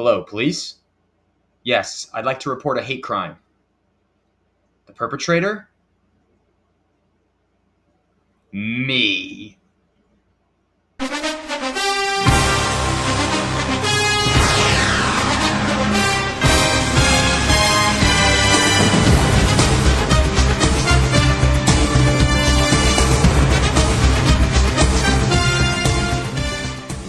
Hello, police? Yes, I'd like to report a hate crime. The perpetrator? Me.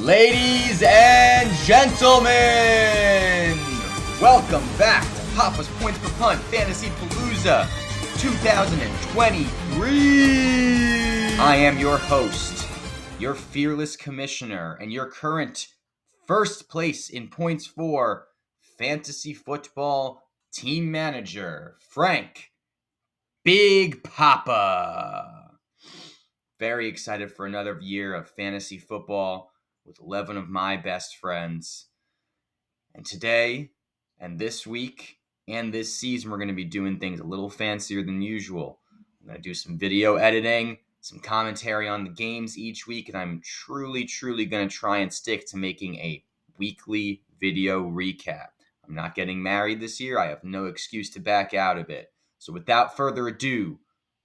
Ladies and gentlemen, welcome back to Papa's Points Per Punt Fantasy Palooza 2023. I am your host, your fearless commissioner, and your current first place in points for fantasy football team manager, Frank Big Papa. Very excited for another year of fantasy football with 11 of my best friends. And today, and this week, and this season, we're going to be doing things a little fancier than usual. I'm going to do some video editing, some commentary on the games each week, and I'm truly going to try and stick to making a weekly video recap. I'm not getting married this year. I have no excuse to back out of it. So without further ado,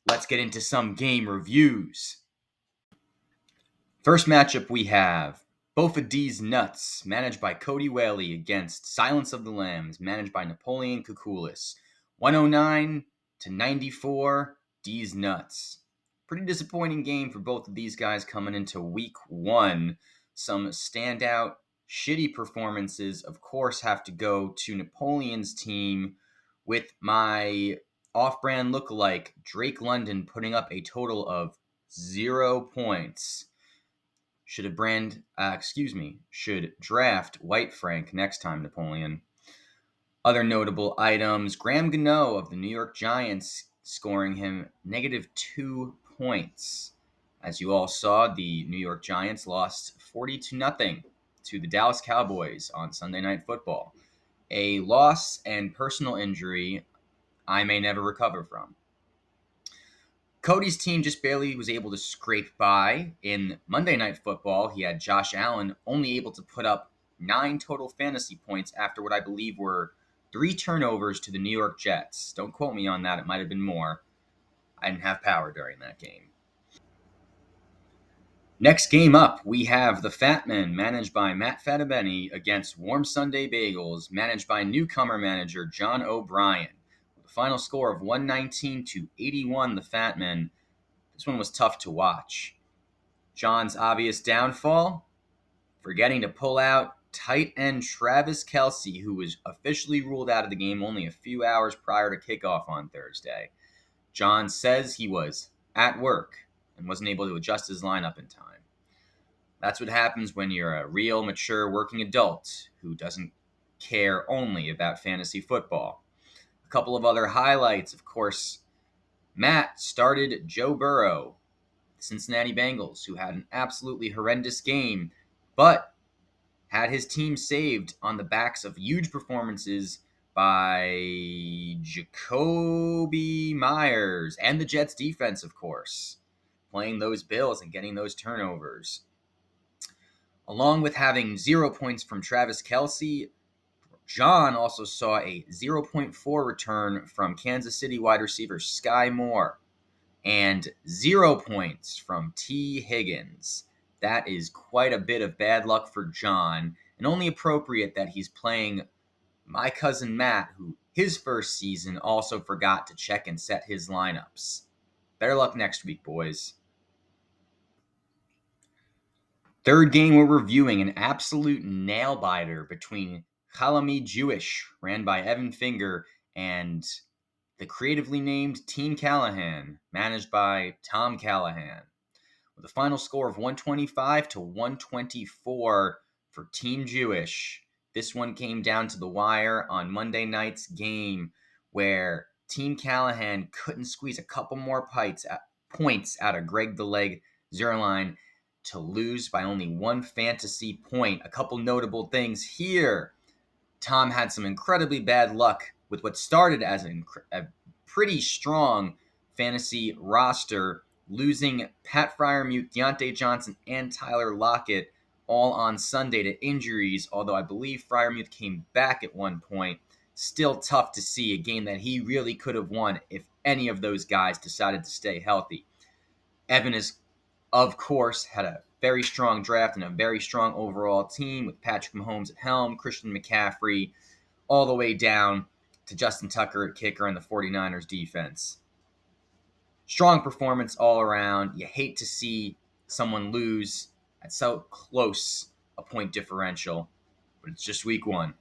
let's get into some game reviews. First matchup we have Both of D's Nuts, managed by Cody Whaley, against Silence of the Lambs, managed by Napoleon Kukulis. 109-94, D's Nuts. Pretty disappointing game for both of these guys coming into week one. Some standout, shitty performances, of course, have to go to Napoleon's team, with my off-brand lookalike, Drake London, putting up a total of 0 points. Should draft White Frank next time, Napoleon. Other notable items, Graham Gano of the New York Giants scoring him -2 points. As you all saw, the New York Giants lost 40-0 to the Dallas Cowboys on Sunday Night Football. A loss and personal injury I may never recover from. Cody's team just barely was able to scrape by. In Monday Night Football, he had Josh Allen only able to put up 9 total fantasy points after what I believe were 3 turnovers to the New York Jets. Don't quote me on that. It might have been more. I didn't have power during that game. Next game up, we have the Fat Men, managed by Matt Fatabeni, against Warm Sunday Bagels, managed by newcomer manager John O'Brien. With a final score of 119-81, the Fat Men. This one was tough to watch. John's obvious downfall, forgetting to pull out tight end Travis Kelce, who was officially ruled out of the game only a few hours prior to kickoff on Thursday. John says he was at work and wasn't able to adjust his lineup in time. That's what happens when you're a real, mature, working adult who doesn't care only about fantasy football. A couple of other highlights, of course. Matt started Joe Burrow, the Cincinnati Bengals, who had an absolutely horrendous game, but had his team saved on the backs of huge performances by Jacoby Myers and the Jets defense, of course, playing those Bills and getting those turnovers. Along with having 0 points from Travis Kelce, John also saw a 0.4 return from Kansas City wide receiver Sky Moore and 0 points from T. Higgins. That is quite a bit of bad luck for John, and only appropriate that he's playing my cousin Matt, who his first season also forgot to check and set his lineups. Better luck next week, boys. Third game we're reviewing, an absolute nail-biter between Chalami Jewish, ran by Evan Finger, and the creatively named Team Callahan, managed by Tom Callahan. With a final score of 125-124 for Team Jewish. This one came down to the wire on Monday night's game, where Team Callahan couldn't squeeze a couple more points out of Greg the Leg Zerline to lose by only 1 fantasy point. A couple notable things here. Tom had some incredibly bad luck with what started as a pretty strong fantasy roster, losing Pat Freiermuth, Deontay Johnson, and Tyler Lockett all on Sunday to injuries, although I believe Freiermuth came back at one point. Still tough to see a game that he really could have won if any of those guys decided to stay healthy. Evan is, of course, had a very strong draft and a very strong overall team with Patrick Mahomes at helm, Christian McCaffrey, all the way down to Justin Tucker at kicker and the 49ers defense. Strong performance all around. You hate to see someone lose at so close a point differential, but it's just week one.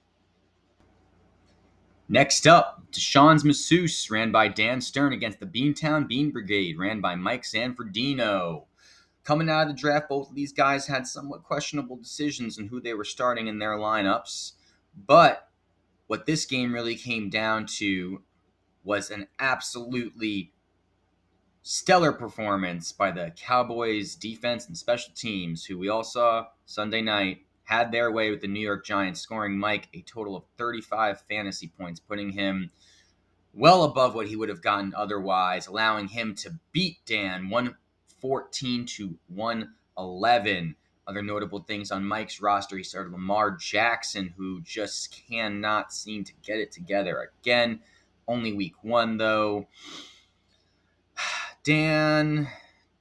Next up, Deshaun's Masseuse, ran by Dan Stern against the Beantown Bean Brigade, ran by Mike Sanfordino. Coming out of the draft, both of these guys had somewhat questionable decisions on who they were starting in their lineups, but what this game really came down to was an absolutely stellar performance by the Cowboys defense and special teams, who we all saw Sunday night had their way with the New York Giants, scoring Mike a total of 35 fantasy points, putting him well above what he would have gotten otherwise, allowing him to beat Dan 114 to 111. Other notable things on Mike's roster, he started Lamar Jackson, who just cannot seem to get it together again. Only week one, though. Dan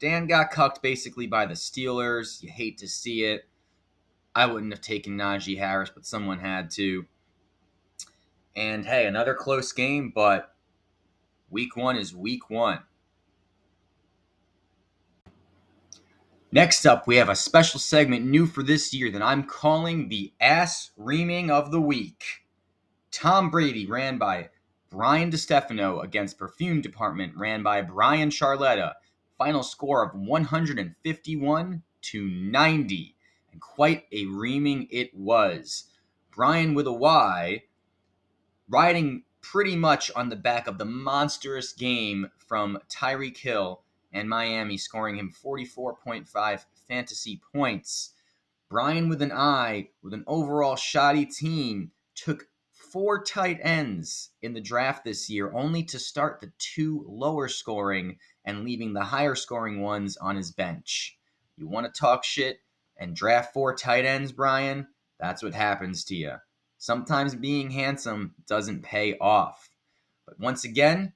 got cucked basically by the Steelers. You hate to see it. I wouldn't have taken Najee Harris, but someone had to. And hey, another close game, but week one is week one. Next up, we have a special segment new for this year that I'm calling the Ass Reaming of the Week. Tom Brady ran by Brian DeStefano against Perfume Department ran by Brian Charletta. Final score of 151 to 90. And quite a reaming it was. Brian with a Y, riding pretty much on the back of the monstrous game from Tyreek Hill and Miami, scoring him 44.5 fantasy points. Brian with an I, with an overall shoddy team, took 4 tight ends in the draft this year, only to start the 2 lower scoring and leaving the higher scoring ones on his bench. You want to talk shit and draft 4 tight ends, Brian? That's what happens to you. Sometimes being handsome doesn't pay off. But once again,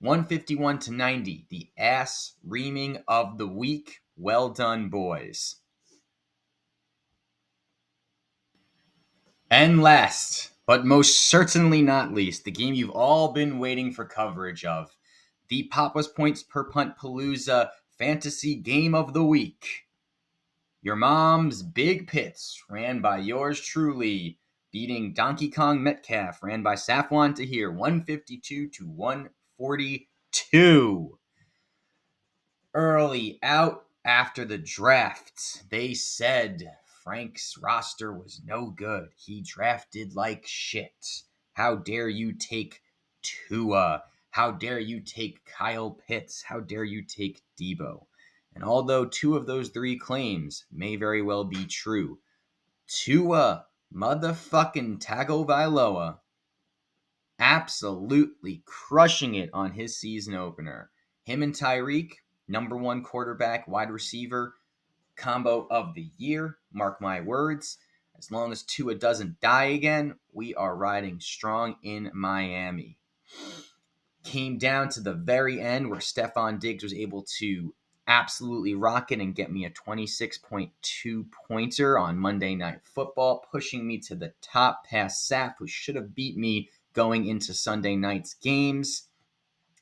151 to 90, the ass reaming of the week. Well done, boys. And last, but most certainly not least, the game you've all been waiting for coverage of, the Papa's Points Per Punt Palooza Fantasy Game of the Week. Your mom's Big Pits, ran by yours truly, beating Donkey Kong Metcalf, ran by Safwan Tahir, 152 to 142. Early out after the draft, they said Frank's roster was no good. He drafted like shit. How dare you take Tua? How dare you take Kyle Pitts? How dare you take Debo? And although 2 of those 3 claims may very well be true, Tua motherfucking Tagovailoa absolutely crushing it on his season opener. Him and Tyreek, number 1 quarterback, wide receiver combo of the year. Mark my words. As long as Tua doesn't die again, we are riding strong in Miami. Came down to the very end where Stephon Diggs was able to absolutely rock it and get me a 26.2 pointer on Monday Night Football, pushing me to the top past Saf, who should have beat me going into Sunday night's games.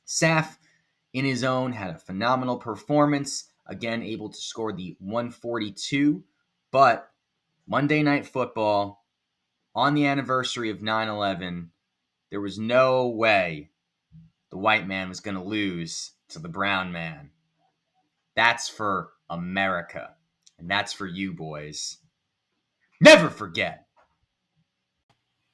Saf, in his own, had a phenomenal performance, again able to score the 142, but Monday Night Football, on the anniversary of 9/11, there was no way the white man was going to lose to the brown man. That's for America, and that's for you boys. Never forget!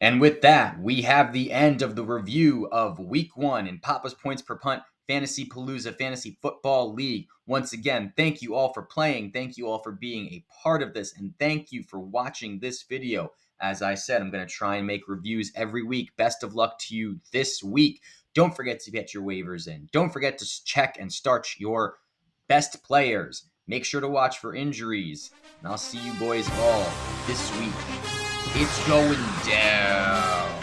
And with that, we have the end of the review of Week 1 in Papa's Points Per Punt Fantasy Palooza Fantasy Football League. Once again, thank you all for playing. Thank you all for being a part of this. And thank you for watching this video. As I said, I'm going to try and make reviews every week. Best of luck to you this week. Don't forget to get your waivers in. Don't forget to check and start your best players. Make sure to watch for injuries, and I'll see you boys all this week. It's going down.